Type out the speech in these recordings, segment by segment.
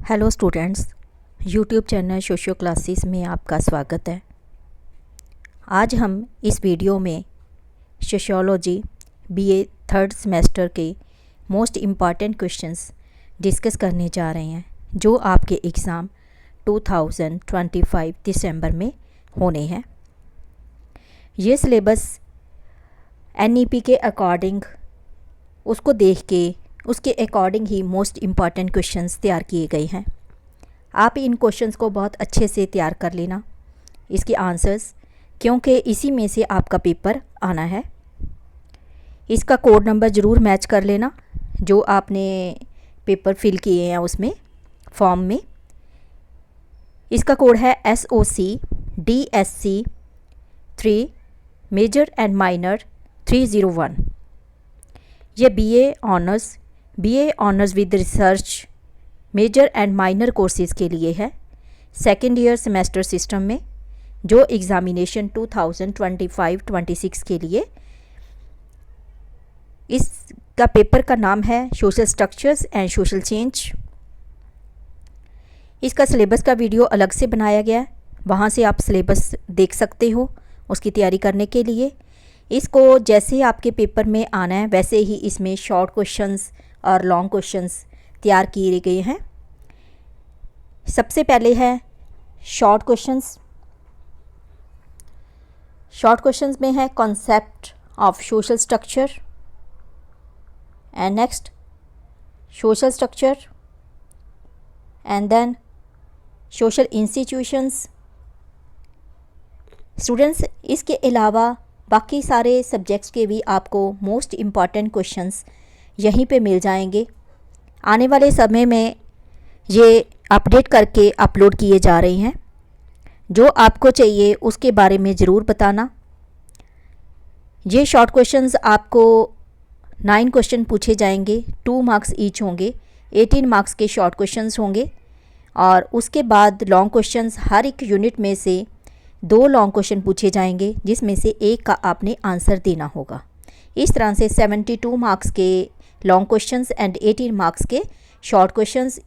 Hello students, YouTube channel socio classes में आपका स्वागत है। आज हम इस वीडियो में सोशियोलॉजी बीए थर्ड सेमेस्टर के मोस्ट इम्पॉर्टेंट क्वेश्चंस डिस्कस करने जा रहे हैं जो आपके एग्ज़ाम 2025 दिसंबर में होने हैं। ये सिलेबस एनईपी के अकॉर्डिंग उसको देख के उसके अकॉर्डिंग ही मोस्ट इम्पॉर्टेंट क्वेश्चंस तैयार किए गए हैं। आप इन क्वेश्चंस को बहुत अच्छे से तैयार कर लेना, इसके आंसर्स, क्योंकि इसी में से आपका पेपर आना है। इसका कोड नंबर ज़रूर मैच कर लेना जो आपने पेपर फिल किए हैं उसमें फॉर्म में। इसका कोड है SOC DSC 3 major and minor 301। ये BA honours with research major and minor courses के लिए है, सेकेंड ईयर सेमेस्टर सिस्टम में, जो एग्ज़ामिनेशन 2025-26 के लिए। इसका पेपर का नाम है social structures and social change. इसका सिलेबस का वीडियो अलग से बनाया गया है, वहाँ से आप सिलेबस देख सकते हो उसकी तैयारी करने के लिए। इसको जैसे आपके पेपर में आना है वैसे ही इसमें शॉर्ट क्वेश्चंस और लॉन्ग क्वेश्चंस तैयार किए गए हैं। सबसे पहले है शॉर्ट क्वेश्चंस। शॉर्ट क्वेश्चंस में है concept of social structure and next social structure and then social institutions. Students, इसके अलावा बाकी सारे सब्जेक्ट्स के भी आपको मोस्ट इम्पॉर्टेंट क्वेश्चंस यहीं पे मिल जाएंगे। आने वाले समय में ये अपडेट करके अपलोड किए जा रहे हैं। जो आपको चाहिए उसके बारे में ज़रूर बताना। ये शॉर्ट क्वेश्चंस आपको 9 क्वेश्चन पूछे जाएंगे, 2 मार्क्स ईच होंगे, 18 मार्क्स के शॉर्ट क्वेश्चंस होंगे। और उसके बाद लॉन्ग क्वेश्चंस, हर एक यूनिट में से 2 लॉन्ग क्वेश्चन पूछे जाएंगे जिसमें से एक का आपने आंसर देना होगा। इस तरह से 72 मार्क्स के लॉन्ग क्वेश्चंस एंड 18 मार्क्स के शॉर्ट क्वेश्चंस।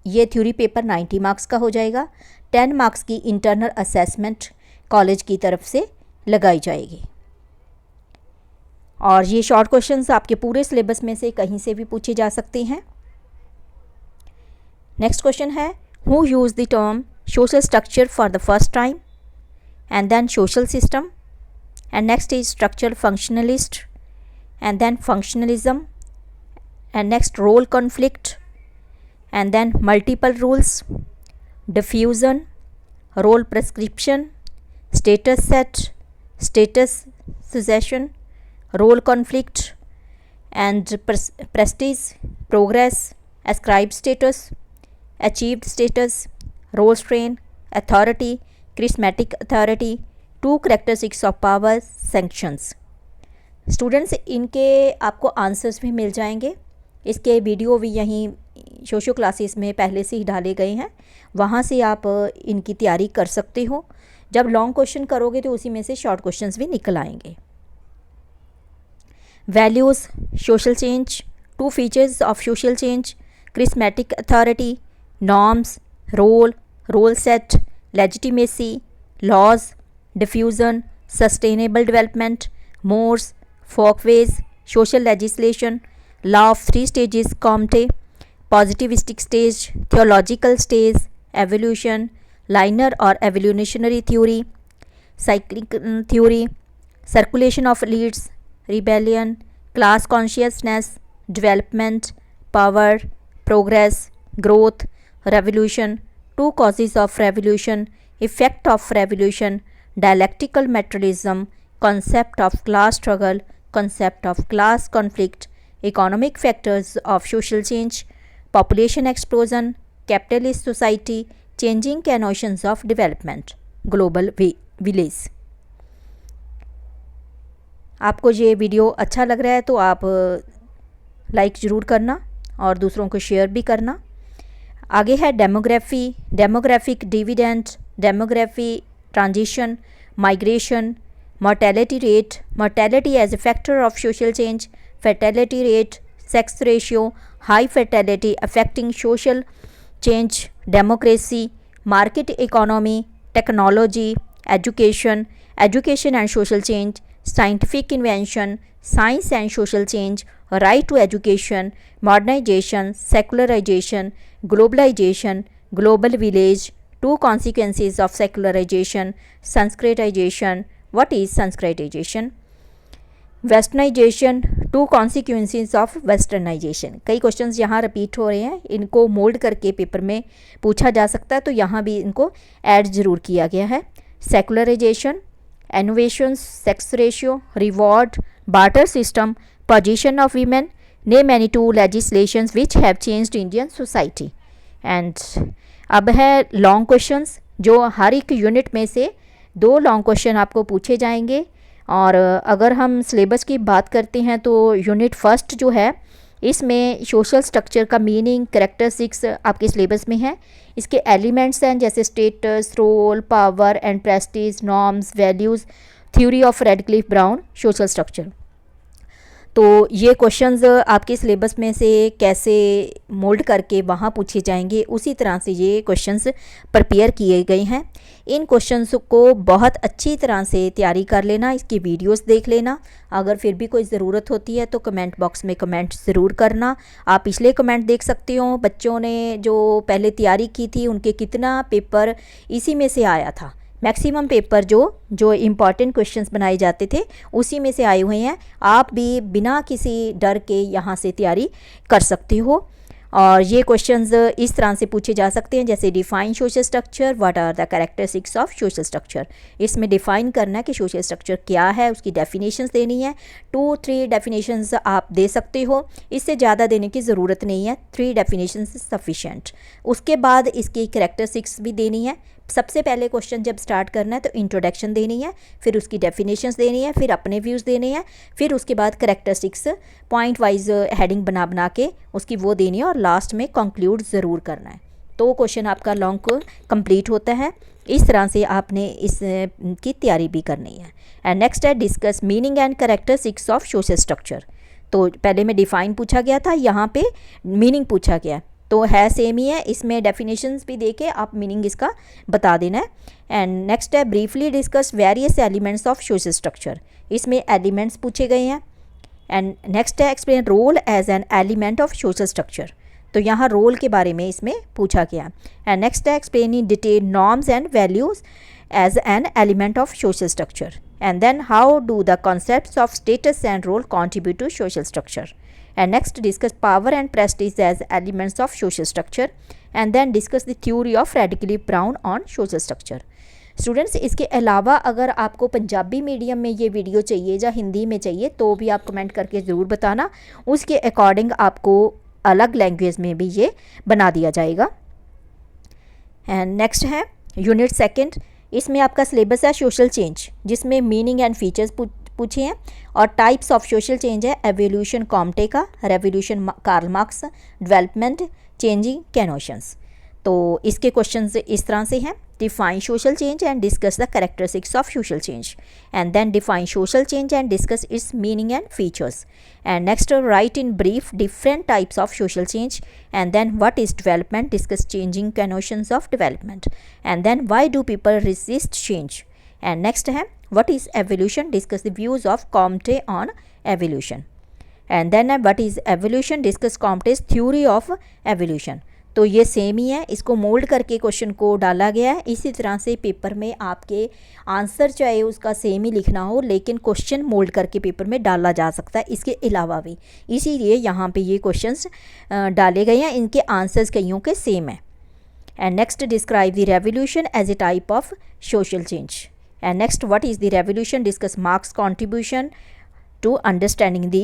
ये थ्योरी पेपर 90 मार्क्स का हो जाएगा। 10 मार्क्स की इंटरनल असेसमेंट कॉलेज की तरफ से लगाई जाएगी। और ये शॉर्ट क्वेश्चंस आपके पूरे सिलेबस में से कहीं से भी पूछे जा सकते हैं। नेक्स्ट क्वेश्चन है who use the term social structure for the first time, and then social system, and next is structural functionalist, and then functionalism, and next role conflict, and then multiple rules, diffusion, role prescription, status set, status succession, role conflict, and prestige, progress, ascribed status, achieved status, role strain, authority, charismatic authority, 2 characteristics of power, sanctions. Students, इनके आपको answers भी मिल जाएंगे। इसके video भी यहीं socio classes में पहले से ही डाले गए हैं, वहाँ से आप इनकी तैयारी कर सकते हो। जब लॉन्ग क्वेश्चन करोगे तो उसी में से शॉर्ट क्वेश्चंस भी निकल आएंगे। Values social change, 2 features of social change, charismatic authority, norms, role set, legitimacy, laws, diffusion, sustainable development, mores, folkways, social legislation, law of 3 stages, Comte, positivistic stage, theological stage, evolution, linear or evolutionary theory, cyclic theory, circulation of elites, rebellion, class consciousness, development, power, progress, growth, revolution, 2 causes of revolution, effect of revolution, dialectical materialism, concept of class struggle, concept of class conflict, economic factors of social change, population explosion, capitalist society, changing notions of development, global village। आपको ये video अच्छा लग रहा है तो आप like ज़रूर करना और दूसरों को शेयर भी करना। आगे है demography, demographic dividend, demography transition, migration, mortality rate, mortality as a factor of social change, fertility rate, sex ratio, high fertility affecting social change, democracy, market economy, technology, education, education and social change, scientific invention, science and social change, right to education, modernization, secularization, globalization, global village, two consequences of secularization, Sanskritization, what is Sanskritization, westernization, two consequences of westernization. कई questions यहाँ repeat हो रहे हैं, इनको mould करके paper में पूछा जा सकता है, तो यहाँ भी इनको ऐड ज़रूर किया गया है। Secularisation, innovations, sex ratio, reward, barter system, position of women, name any two legislations which have changed Indian society. And अब है लॉन्ग क्वेश्चंस, जो हर एक यूनिट में से 2 लॉन्ग क्वेश्चन आपको पूछे जाएंगे। और अगर हम सिलेबस की बात करते हैं तो यूनिट फर्स्ट जो है इसमें सोशल स्ट्रक्चर का मीनिंग, कैरेक्टरिस्टिक्स आपके सिलेबस में है। इसके एलिमेंट्स हैं जैसे status, role, power and prestige, norms, values, theory of Radcliffe Brown, social structure. तो ये क्वेश्चंस आपके सिलेबस में से कैसे मोल्ड करके वहाँ पूछे जाएंगे, उसी तरह से ये क्वेश्चंस प्रिपेयर किए गए हैं। इन क्वेश्चंस को बहुत अच्छी तरह से तैयारी कर लेना, इसकी वीडियोस देख लेना। अगर फिर भी कोई ज़रूरत होती है तो कमेंट बॉक्स में कमेंट ज़रूर करना। आप पिछले कमेंट देख सकते हो, बच्चों ने जो पहले तैयारी की थी उनके कितना पेपर इसी में से आया था। मैक्सिमम पेपर जो इम्पॉर्टेंट क्वेश्चंस बनाए जाते थे उसी में से आए हुए हैं। आप भी बिना किसी डर के यहाँ से तैयारी कर सकते हो। और ये क्वेश्चंस इस तरह से पूछे जा सकते हैं जैसे define social structure, what are the characteristics of social structure. इसमें डिफाइन करना है कि सोशल स्ट्रक्चर क्या है, उसकी डेफिनेशंस देनी है। 2-3 डेफिनेशंस आप दे सकते हो, इससे ज़्यादा देने की ज़रूरत नहीं है। 3 डेफिनेशंस सफिशेंट। उसके बाद इसकी कैरेक्टरिस्टिक्स भी देनी है। सबसे पहले क्वेश्चन जब स्टार्ट करना है तो इंट्रोडक्शन देनी है, फिर उसकी डेफिनेशंस देनी है, फिर अपने व्यूज़ देने हैं, फिर उसके बाद कैरेक्टरिस्टिक्स पॉइंट वाइज हेडिंग बना के उसकी वो देनी है, और लास्ट में कंक्लूड ज़रूर करना है। तो क्वेश्चन आपका लॉन्ग कंप्लीट होता है। इस तरह से आपने इस की तैयारी भी करनी है। एंड नेक्स्ट है discuss meaning and characteristics of social structure. तो पहले में डिफाइन पूछा गया था, यहाँ पे मीनिंग पूछा गया, तो है सेम ही है। इसमें डेफिनेशंस भी देके आप मीनिंग इसका बता देना है। एंड नेक्स्ट है briefly discuss various elements of social structure. इसमें एलिमेंट्स पूछे गए हैं। एंड नेक्स्ट है explain role as an element of social structure. तो यहाँ रोल के बारे में इसमें पूछा गया। एंड नेक्स्ट है explain in detail norms and values as an element of social structure. And then how do the concepts of status and role contribute to social structure. And next discuss power and prestige as elements of social structure, and then discuss the theory of Radcliffe Brown on social structure. Students, इसके अलावा अगर आपको Punjabi medium में ये video चाहिए या हिंदी में चाहिए तो भी आप कमेंट करके ज़रूर बताना, उसके अकॉर्डिंग आपको अलग लैंग्वेज में भी ये बना दिया जाएगा। एंड नेक्स्ट है यूनिट सेकंड। इसमें आपका सिलेबस है सोशल चेंज, जिसमें मीनिंग एंड फीचर्स पूछे हैं, और टाइप्स ऑफ सोशल चेंज है एवोल्यूशन कॉम्टे का, revolution Karl Marx, development, changing canons. तो इसके क्वेश्चंस इस तरह से हैं। Define social change and discuss the characteristics of social change, and then define social change and discuss its meaning and features. And next write in brief different types of social change, and then what is development, discuss changing canons of development, and then why do people resist change. And next है what is evolution, discuss the views of Comte on evolution, and then what is evolution, discuss Comte's theory of evolution। तो ये same ही है, इसको mould करके question को डाला गया है। इसी तरह से पेपर में आपके आंसर चाहे उसका सेम ही लिखना हो, लेकिन क्वेश्चन मोल्ड करके पेपर में डाला जा सकता है इसके अलावा भी, इसीलिए यहाँ पे ये क्वेश्चंस डाले गए हैं, इनके आंसर्स कईयों के सेम है। And next describe the revolution as a type of social change. And next, what is the revolution? Discuss Marx contribution to understanding the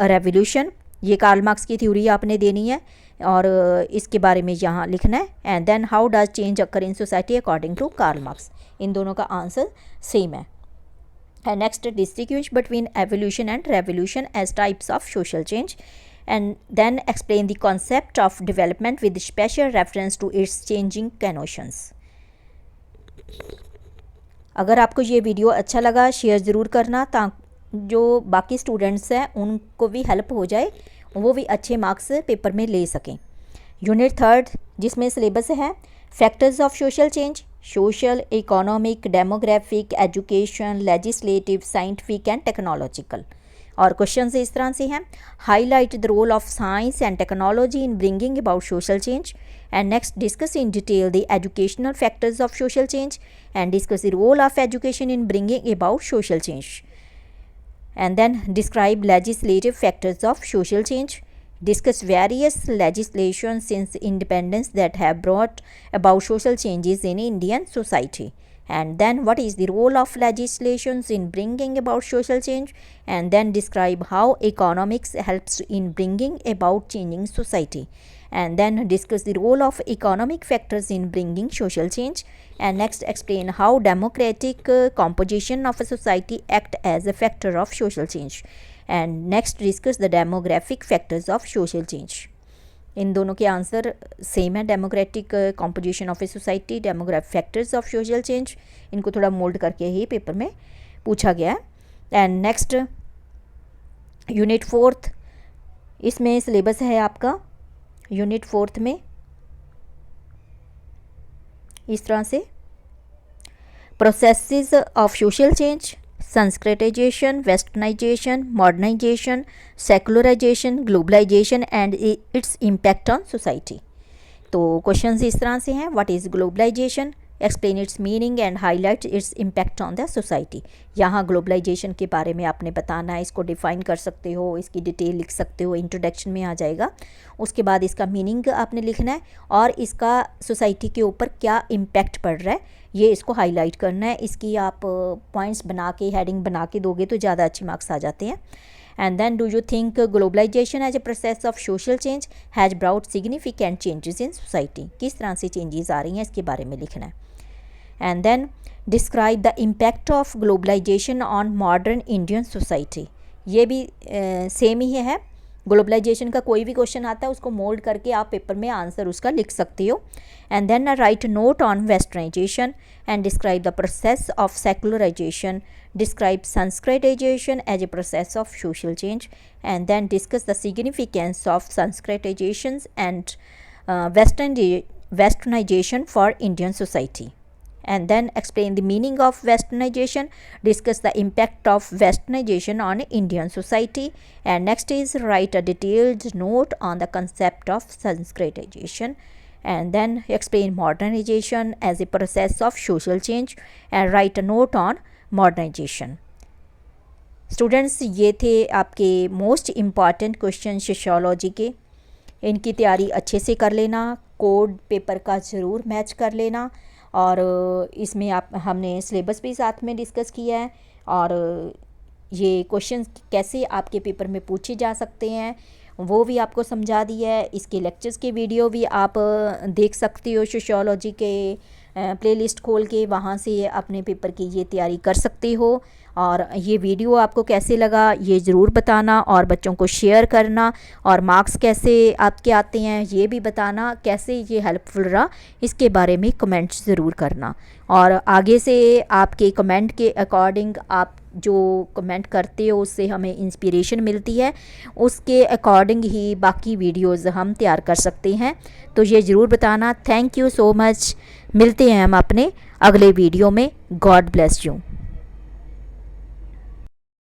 revolution। ये कार्ल मार्क्स की थ्योरी आपने देनी है और इसके बारे में यहाँ लिखना है। And then how does change occur in society according to Karl Marx. इन दोनों का आंसर सेम है। And next distinguish between evolution and revolution as types of social change, and then explain the concept of development with special reference to its changing canons. अगर आपको ये video अच्छा लगा share ज़रूर करना, ताकि जो बाकी स्टूडेंट्स हैं उनको भी हेल्प हो जाए, वो भी अच्छे मार्क्स पेपर में ले सकें। यूनिट 3 जिसमें सिलेबस है factors of social change, social, economic, demographic, education, legislative, scientific and technological. और क्वेश्चन इस तरह से हैं, highlight the role of science and technology in bringing about social change. And next discuss in detail the educational factors of social change and discuss the role of education in bringing about social change. And then describe legislative factors of social change. Discuss various legislation since independence that have brought about social changes in Indian society. And then what is the role of legislations in bringing about social change, and then describe how economics helps in bringing about changing society. And then discuss the role of economic factors in bringing social change. And next explain how democratic composition of a society act as a factor of social change. And next discuss the demographic factors of social change. इन दोनों के answer same है, democratic composition of a society, demographic factors of social change, इनको थोड़ा mould करके ही paper में पूछा गया है। एंड नेक्स्ट यूनिट 4 इसमें सिलेबस है आपका यूनिट 4 में इस तरह से, processes of social change, Sanskritisation, westernisation, modernisation, secularisation, globalisation and its impact on society. तो क्वेश्चंस इस तरह से हैं, what is globalisation, explain its meaning and highlight its impact on the society. यहाँ ग्लोबलाइजेशन के बारे में आपने बताना है, इसको डिफ़ाइन कर सकते हो, इसकी डिटेल लिख सकते हो, इंट्रोडक्शन में आ जाएगा। उसके बाद इसका मीनिंग आपने लिखना है और इसका सोसाइटी के ऊपर क्या इम्पैक्ट पड़ रहा है ये इसको हाईलाइट करना है। इसकी आप पॉइंट्स बना के, हेडिंग बना के दोगे तो ज़्यादा अच्छे मार्क्स आ जाते हैं। And then do you think globalization as a process of social change has brought significant changes in society. किस तरह से चेंजेस आ रही हैं इसके बारे में लिखना है। And then describe the impact of globalization on modern Indian society. ये भी सेम ही है, ग्लोबलाइजेशन का कोई भी क्वेश्चन आता है उसको मोल्ड करके आप पेपर में आंसर उसका लिख सकते हो। And then write note on westernisation and describe the process of secularisation, describe Sanskritisation as a process of social change, and then discuss the significance of Sanskritisation and westernisation for Indian society. And then explain the meaning of westernization, discuss the impact of westernization on Indian society, and next is write a detailed note on the concept of sanskritization, and then explain modernization as a process of social change and write a note on modernization. Students ये थे आपके most important question sociology के, इनकी तैयारी अच्छे से कर लेना, कोड पेपर का ज़रूर मैच कर लेना। और इसमें हमने सिलेबस भी साथ में डिस्कस किया है और ये क्वेश्चंस कैसे आपके पेपर में पूछे जा सकते हैं वो भी आपको समझा दिया है। इसके लेक्चर्स के वीडियो भी आप देख सकते हो सोशियोलॉजी के प्लेलिस्ट खोल के, वहाँ से अपने पेपर की ये तैयारी कर सकते हो। और ये वीडियो आपको कैसे लगा ये ज़रूर बताना और बच्चों को शेयर करना, और मार्क्स कैसे आपके आते हैं ये भी बताना, कैसे ये हेल्पफुल रहा इसके बारे में कमेंट्स ज़रूर करना। और आगे से आपके कमेंट के अकॉर्डिंग, आप जो कमेंट करते हो उससे हमें इंस्पिरेशन मिलती है, उसके अकॉर्डिंग ही बाकी वीडियोज़ हम तैयार कर सकते हैं। तो ये ज़रूर बताना। Thank you so much. मिलते हैं हम अपने अगले वीडियो में। God bless you.